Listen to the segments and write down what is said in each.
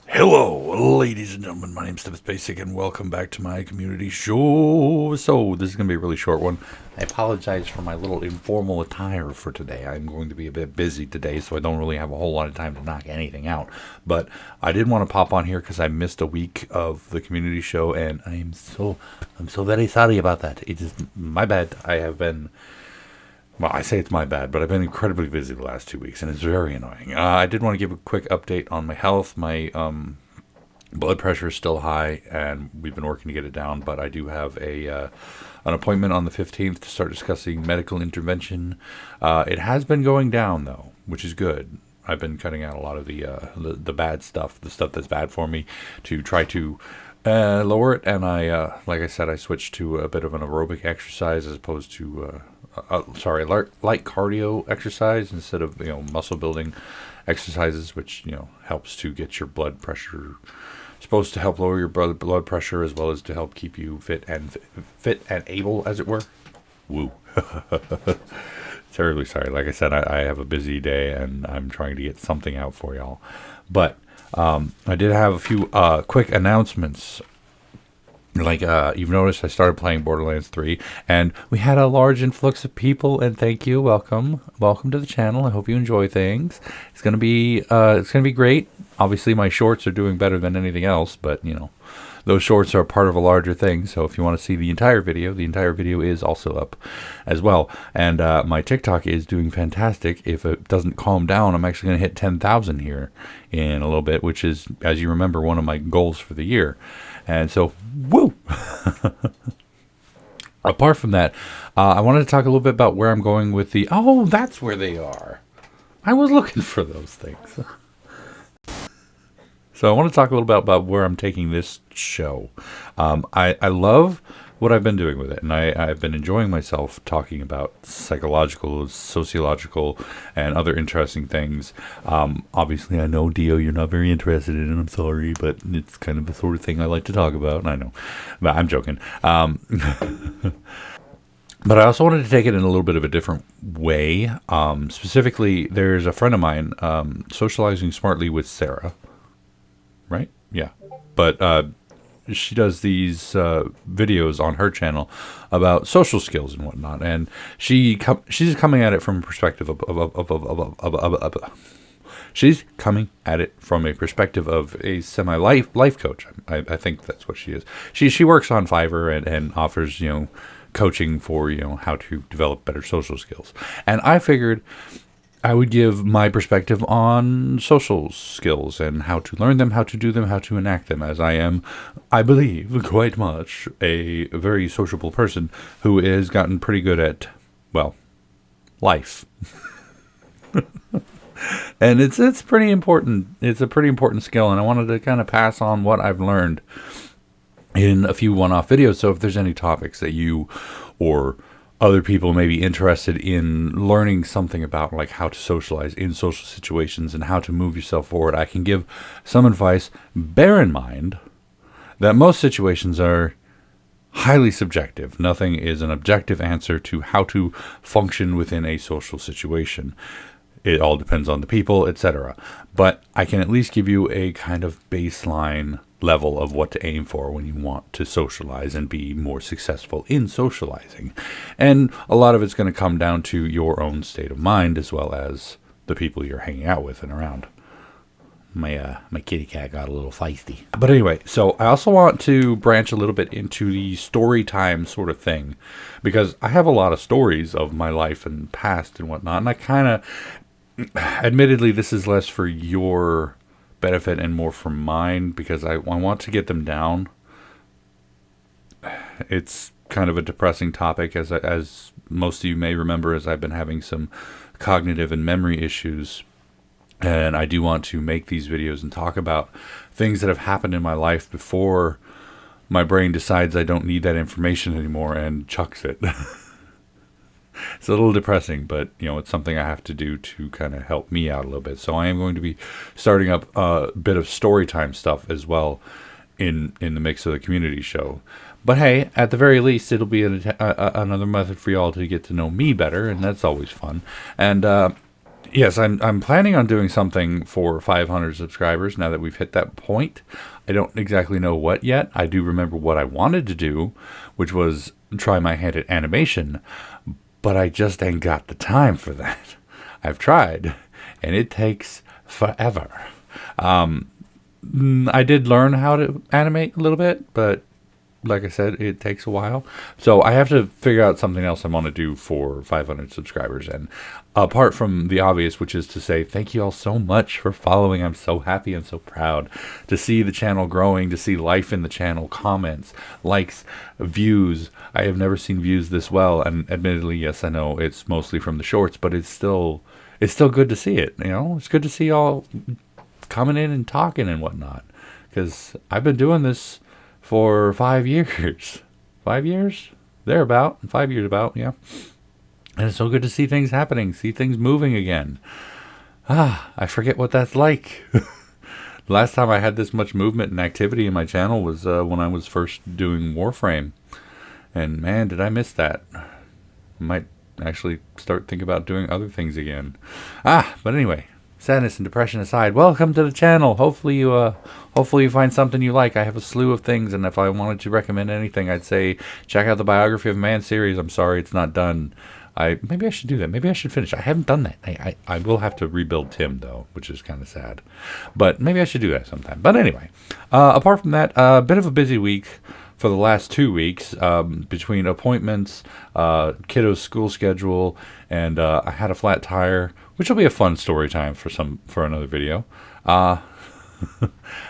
Hello, ladies and gentlemen. My name's StepsBasic, and welcome back to my community show. So, this is going to be a really short one. I apologize for my little informal attire for today. I'm going to be a bit busy today, so I don't really have a whole lot of time to knock anything out. But I did want to pop on here because I missed a week of the community show, and I'm so very sorry about that. It is my bad. I have been... Well, I say it's my bad, but I've been incredibly busy the last 2 weeks, and it's very annoying. I did want to give a quick update on my health. My blood pressure is still high, and we've been working to get it down, but I do have an appointment on the 15th to start discussing medical intervention. It has been going down, though, which is good. I've been cutting out a lot of the bad stuff, the stuff that's bad for me, to try to lower it. And like I said, I switched to a bit of an aerobic exercise as opposed to... light cardio exercise instead of muscle building exercises, which helps to get your blood pressure. Supposed to help lower your blood pressure as well as to help keep you fit and able, as it were. Woo! Terribly sorry. Like I said, I have a busy day and I'm trying to get something out for y'all. But I did have a few quick announcements. Like you've noticed, I started playing Borderlands 3, and we had a large influx of people. And thank you, welcome to the channel. I hope you enjoy things. It's gonna be great. Obviously, my shorts are doing better than anything else, but those shorts are part of a larger thing. So if you want to see the entire video is also up as well. And my TikTok is doing fantastic. If it doesn't calm down, I'm actually gonna hit 10,000 here in a little bit, which is, as you remember, one of my goals for the year. And so, woo! Apart from that, I wanted to talk a little bit about where I'm going with the... Oh, that's where they are. I was looking for those things. So I want to talk a little bit about where I'm taking this show. I love what I've been doing with it, and I've been enjoying myself talking about psychological, sociological, and other interesting things. Obviously, I know, Dio, you're not very interested in it. I'm sorry, but it's kind of the sort of thing I like to talk about. I know, but I'm joking. But I also wanted to take it in a little bit of a different way. Specifically, there's a friend of mine, Socializing Smartly with Sarah. Right? Yeah. But she does these videos on her channel about social skills and whatnot, and she's coming at it from a perspective she's coming at it from a perspective of a semi-life coach. I think that's what she is. She works on Fiverr and offers coaching for how to develop better social skills, and I figured I would give my perspective on social skills and how to learn them, how to do them, how to enact them, as I am, I believe, quite much a very sociable person who has gotten pretty good at, well, life. And it's pretty important. It's a pretty important skill, and I wanted to kind of pass on what I've learned in a few one-off videos. So if there's any topics that you or other people may be interested in learning something about, like how to socialize in social situations and how to move yourself forward, I can give some advice. Bear in mind that most situations are highly subjective. Nothing is an objective answer to how to function within a social situation. It all depends on the people, etc. But I can at least give you a kind of baseline level of what to aim for when you want to socialize and be more successful in socializing. And a lot of it's going to come down to your own state of mind as well as the people you're hanging out with and around. My kitty cat got a little feisty. But anyway, so I also want to branch a little bit into the story time sort of thing, because I have a lot of stories of my life and past and whatnot, and I kind of, admittedly, this is less for your benefit and more for mine, because I want to get them down. It's kind of a depressing topic, as most of you may remember, as I've been having some cognitive and memory issues, and I do want to make these videos and talk about things that have happened in my life before my brain decides I don't need that information anymore and chucks it. It's a little depressing, but it's something I have to do to kind of help me out a little bit. So I am going to be starting up a bit of story time stuff as well in the mix of the community show. But hey, at the very least, it'll be another method for y'all to get to know me better, and that's always fun. And yes, I'm planning on doing something for 500 subscribers now that we've hit that point. I don't exactly know what yet. I do remember what I wanted to do, which was try my hand at animation, but I just ain't got the time for that. I've tried, and it takes forever. I did learn how to animate a little bit, but like I said, it takes a while. So I have to figure out something else I want to do for 500 subscribers. And apart from the obvious, which is to say thank you all so much for following. I'm so happy and so proud to see the channel growing, to see life in the channel, comments, likes, views. I have never seen views this well. And admittedly, yes, I know it's mostly from the shorts, but it's still good to see it. It's good to see y'all coming in and talking and whatnot. Because I've been doing this for 5 years. 5 years? Thereabout. 5 years about, yeah. And it's so good to see things happening, see things moving again. I forget what that's like. Last time I had this much movement and activity in my channel was when I was first doing Warframe. And man, did I miss that. I might actually start thinking about doing other things again. But anyway, sadness and depression aside, welcome to the channel. Hopefully you find something you like. I have a slew of things, and if I wanted to recommend anything, I'd say check out the Biography of Man series. I'm sorry it's not done. Maybe I should do that. Maybe I should finish. I haven't done that. I will have to rebuild Tim, though, which is kind of sad. But maybe I should do that sometime. But anyway, apart from that, a bit of a busy week for the last 2 weeks, between appointments, kiddo's school schedule, and I had a flat tire, which will be a fun story time for another video. I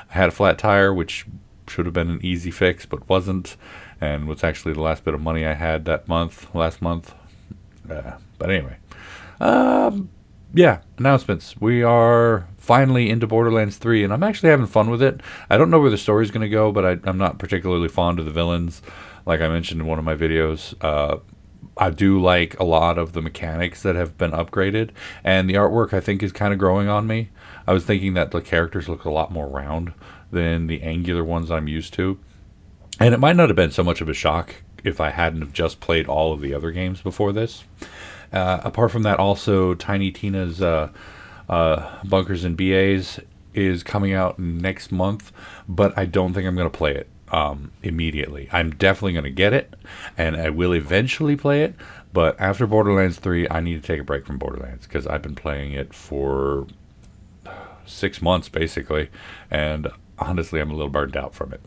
had a flat tire, which should have been an easy fix, but wasn't, and was actually the last bit of money I had last month. But anyway, yeah, announcements. We are finally into Borderlands 3, and I'm actually having fun with it. I don't know where the story's going to go, but I'm not particularly fond of the villains, like I mentioned in one of my videos. I do like a lot of the mechanics that have been upgraded, and the artwork I think is kind of growing on me. I was thinking that the characters look a lot more round than the angular ones I'm used to, and it might not have been so much of a shock if I hadn't have just played all of the other games before this. Apart from that, also Tiny Tina's Bunkers and BAs is coming out next month, but I don't think I'm going to play it immediately. I'm definitely going to get it, and I will eventually play it, but after Borderlands 3, I need to take a break from Borderlands, because I've been playing it for 6 months, basically, and honestly, I'm a little burned out from it.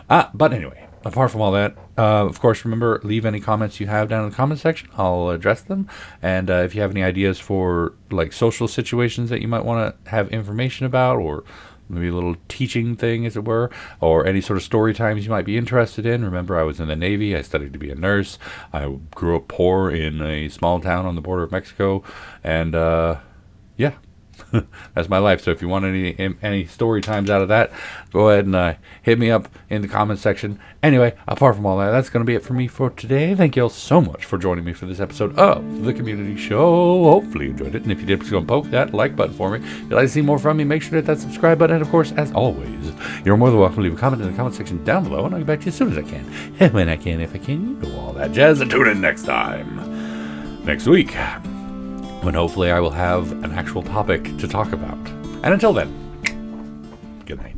But anyway, apart from all that, of course, remember, leave any comments you have down in the comment section. I'll address them. And if you have any ideas for like social situations that you might want to have information about, or maybe a little teaching thing, as it were, or any sort of story times you might be interested in. Remember, I was in the Navy. I studied to be a nurse. I grew up poor in a small town on the border of Mexico. And yeah. That's my life. So if you want any story times out of that, go ahead and hit me up in the comment section. Anyway, apart from all that, that's going to be it for me for today. Thank you all so much for joining me for this episode of The Community Show. Hopefully you enjoyed it. And if you did, please go and poke that like button for me. If you'd like to see more from me, make sure to hit that subscribe button. And of course, as always, you're more than welcome to leave a comment in the comment section down below, and I'll get back to you as soon as I can. And when I can, if I can, you know all that jazz. And tune in next week, when hopefully I will have an actual topic to talk about. And until then, good night.